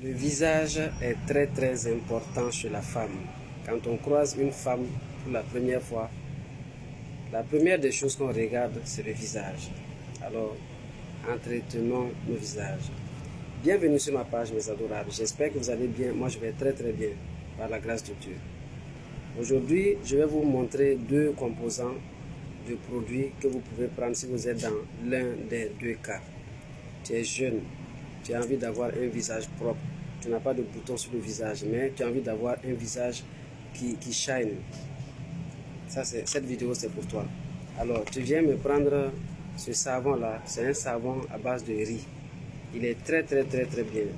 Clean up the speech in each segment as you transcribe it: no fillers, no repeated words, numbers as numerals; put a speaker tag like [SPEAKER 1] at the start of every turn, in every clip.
[SPEAKER 1] Le visage est très important chez la femme. Quand on croise une femme pour la première fois, la première des choses qu'on regarde, c'est le visage. Alors, entretenons nos visages. Bienvenue sur ma page, mes adorables. J'espère que vous allez bien. Moi, je vais très bien, par la grâce de Dieu. Aujourd'hui, je vais vous montrer deux composants de produits que vous pouvez prendre si vous êtes dans l'un des deux cas. Tu es jeune, tu as envie d'avoir un visage propre, tu n'as pas de boutons sur le visage, mais tu as envie d'avoir un visage qui shine. Cette vidéo, c'est pour toi. Alors, tu viens me prendre ce savon-là. C'est un savon à base de riz. Il est très bien.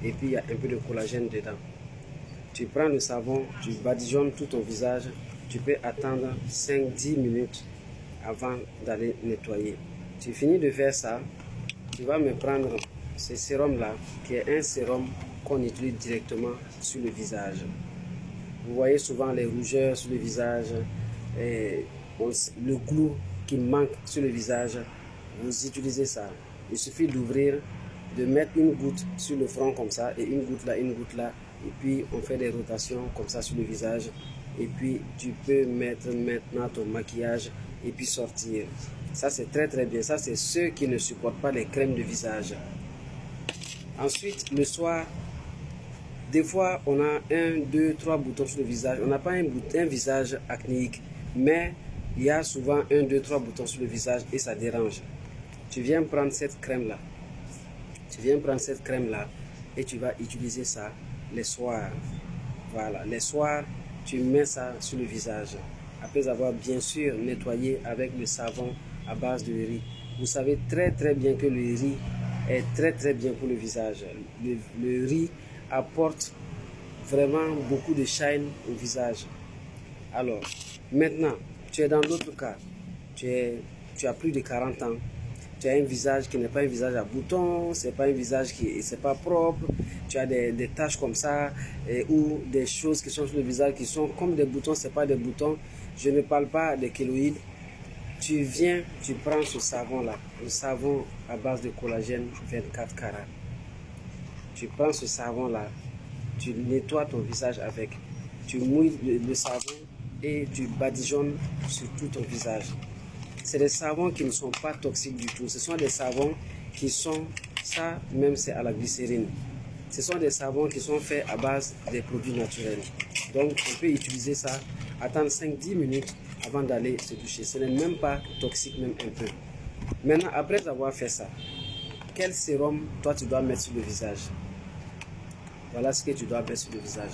[SPEAKER 1] Et puis, il y a un peu de collagène dedans. Tu prends le savon, tu badigeonnes tout ton visage. Tu peux attendre 5-10 minutes avant d'aller nettoyer. Tu finis de faire ça. Tu vas me prendre ce sérum-là, qui est un sérum qu'on utilise directement sur le visage. Vous voyez souvent les rougeurs sur le visage, et le glue qui manque sur le visage. Vous utilisez ça. Il suffit d'ouvrir, de mettre une goutte sur le front comme ça, et une goutte là. Et puis on fait des rotations comme ça sur le visage. Et puis tu peux mettre maintenant ton maquillage et puis sortir. Ça c'est très bien. Ça c'est ceux qui ne supportent pas les crèmes de visage. Ensuite, le soir, des fois on a 1, 2, 3 boutons sur le visage. On n'a pas un visage acnéique, mais il y a souvent 1, 2, 3 boutons sur le visage et ça dérange. Tu viens prendre cette crème là. Et tu vas utiliser ça les soirs. Voilà, les soirs, tu mets ça sur le visage. Après avoir bien sûr nettoyé avec le savon à base de riz. Vous savez très bien que le riz est très bien pour le visage. Le riz apporte vraiment beaucoup de shine au visage. Alors, maintenant, tu es dans l'autre cas. Tu as plus de 40 ans. Tu as un visage qui n'est pas un visage à boutons, c'est pas un visage qui c'est pas propre. Tu as des taches comme ça ou des choses qui sont sur le visage qui sont comme des boutons, c'est pas des boutons. Je ne parle pas des kéloïdes. Tu viens, tu prends ce savon là, le savon à base de collagène 24 carats. Tu prends ce savon là, tu nettoies ton visage avec. Tu mouilles le savon et tu badigeonnes sur tout ton visage. C'est des savons qui ne sont pas toxiques du tout. Ce sont des savons qui sont, ça même c'est à la glycérine. Ce sont des savons qui sont faits à base des produits naturels. Donc on peut utiliser ça, attendre 5-10 minutes avant d'aller se doucher. Ce n'est même pas toxique, même un peu. Maintenant, après avoir fait ça, quel sérum toi tu dois mettre sur le visage? Voilà ce que tu dois mettre sur le visage.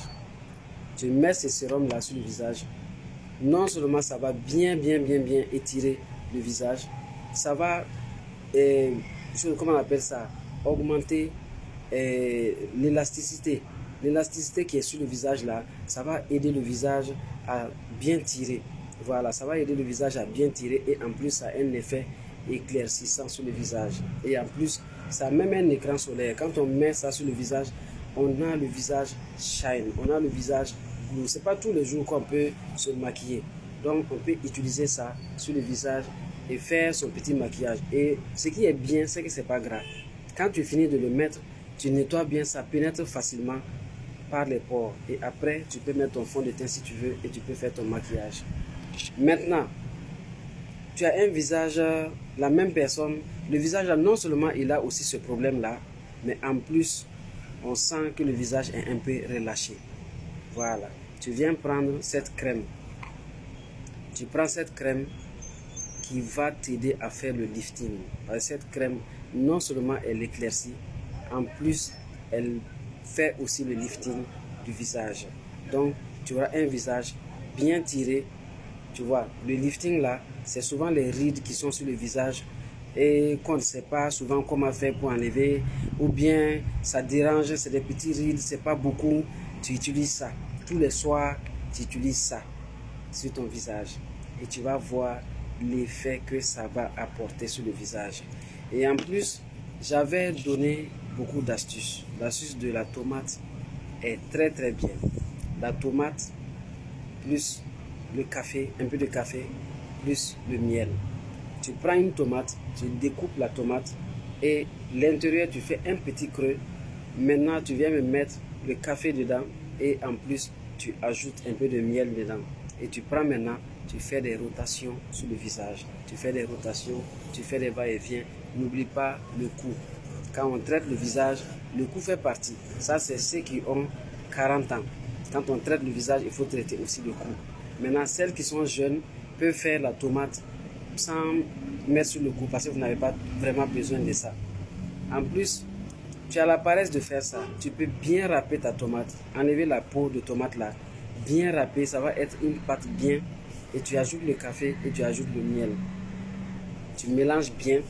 [SPEAKER 1] Tu mets ce sérum là sur le visage. Non seulement ça va bien étirer le visage, ça va, comment on appelle ça, augmenter l'élasticité. L'élasticité qui est sur le visage là, ça va aider le visage à bien tirer. Voilà, ça va aider le visage à bien tirer et en plus ça a un effet éclaircissant sur le visage. Et en plus, ça a même un écran solaire. Quand on met ça sur le visage, on a le visage shine, on a le visage bleu. C'est pas tous les jours qu'on peut se maquiller. Donc on peut utiliser ça sur le visage et faire son petit maquillage. Et ce qui est bien, c'est que c'est pas grave. Quand tu finis de le mettre, tu nettoies bien, ça pénètre facilement par les pores. Et après, tu peux mettre ton fond de teint si tu veux et tu peux faire ton maquillage. Maintenant, tu as un visage, la même personne, le visage là, non seulement il a aussi ce problème là, mais en plus, on sent que le visage est un peu relâché. Voilà, tu viens prendre cette crème. Tu prends cette crème qui va t'aider à faire le lifting. Parce que cette crème, non seulement elle éclaircit, en plus, elle fait aussi le lifting du visage. Donc, tu auras un visage bien tiré. Tu vois, le lifting là, c'est souvent les rides qui sont sur le visage et qu'on ne sait pas souvent comment faire pour enlever, ou bien ça dérange, c'est des petits rides, c'est pas beaucoup. Tu utilises ça. Tous les soirs, tu utilises ça sur ton visage et tu vas voir l'effet que ça va apporter sur le visage. Et en plus, j'avais donné beaucoup d'astuces. L'astuce de la tomate est très bien. La tomate plus le café, un peu de café, plus le miel. Tu prends une tomate, tu découpes la tomate et l'intérieur tu fais un petit creux. Maintenant tu viens me mettre le café dedans et en plus tu ajoutes un peu de miel dedans. Et tu prends maintenant, tu fais des rotations sur le visage. Tu fais des rotations, tu fais des va-et-vient. N'oublie pas le cou. Quand on traite le visage, le cou fait partie. Ça, c'est ceux qui ont 40 ans. Quand on traite le visage, il faut traiter aussi le cou. Maintenant, celles qui sont jeunes peuvent faire la tomate sans mettre sur le cou parce que vous n'avez pas vraiment besoin de ça. En plus, tu as la paresse de faire ça. Tu peux bien râper ta tomate, enlever la peau de tomate là, bien râper, ça va être une pâte bien. Et tu ajoutes le café et tu ajoutes le miel. Tu mélanges bien.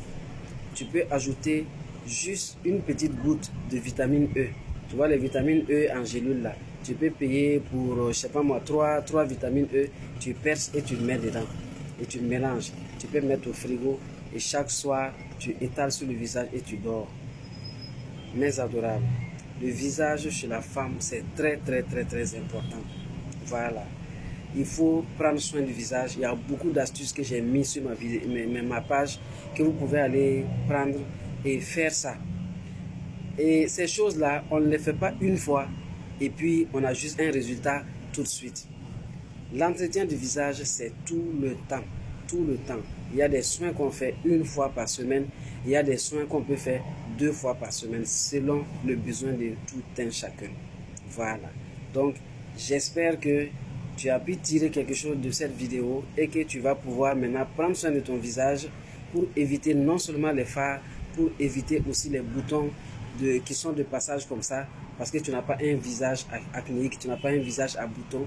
[SPEAKER 1] Tu peux ajouter juste une petite goutte de vitamine E. Tu vois les vitamines E en gélule là. Tu peux payer pour, je sais pas moi, 3 vitamines E. Tu perces et tu le mets dedans. Et tu mélanges. Tu peux mettre au frigo et chaque soir, tu étales sur le visage et tu dors. Mes adorables, le visage chez la femme, c'est très important. Voilà. Il faut prendre soin du visage. Il y a beaucoup d'astuces que j'ai mis sur ma page que vous pouvez aller prendre et faire ça. Et ces choses-là, on ne les fait pas une fois et puis on a juste un résultat tout de suite. L'entretien du visage, c'est tout le temps. Tout le temps. Il y a des soins qu'on fait une fois par semaine. Il y a des soins qu'on peut faire 2 fois par semaine selon le besoin de tout un chacun. Voilà. Donc, j'espère que tu as pu tirer quelque chose de cette vidéo et que tu vas pouvoir maintenant prendre soin de ton visage pour éviter non seulement les fards, pour éviter aussi les boutons qui sont de passage comme ça, parce que tu n'as pas un visage acnéique, tu n'as pas un visage à boutons.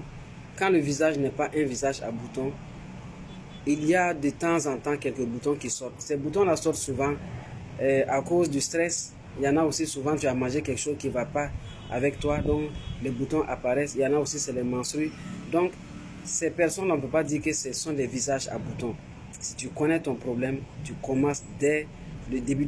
[SPEAKER 1] Quand le visage n'est pas un visage à boutons, il y a de temps en temps quelques boutons qui sortent. Ces boutons-là sortent souvent à cause du stress. Il y en a aussi souvent, tu as mangé quelque chose qui ne va pas avec toi, donc les boutons apparaissent. Il y en a aussi, c'est les menstrues. Donc, ces personnes, on ne peut pas dire que ce sont des visages à boutons. Si tu connais ton problème, tu commences dès le début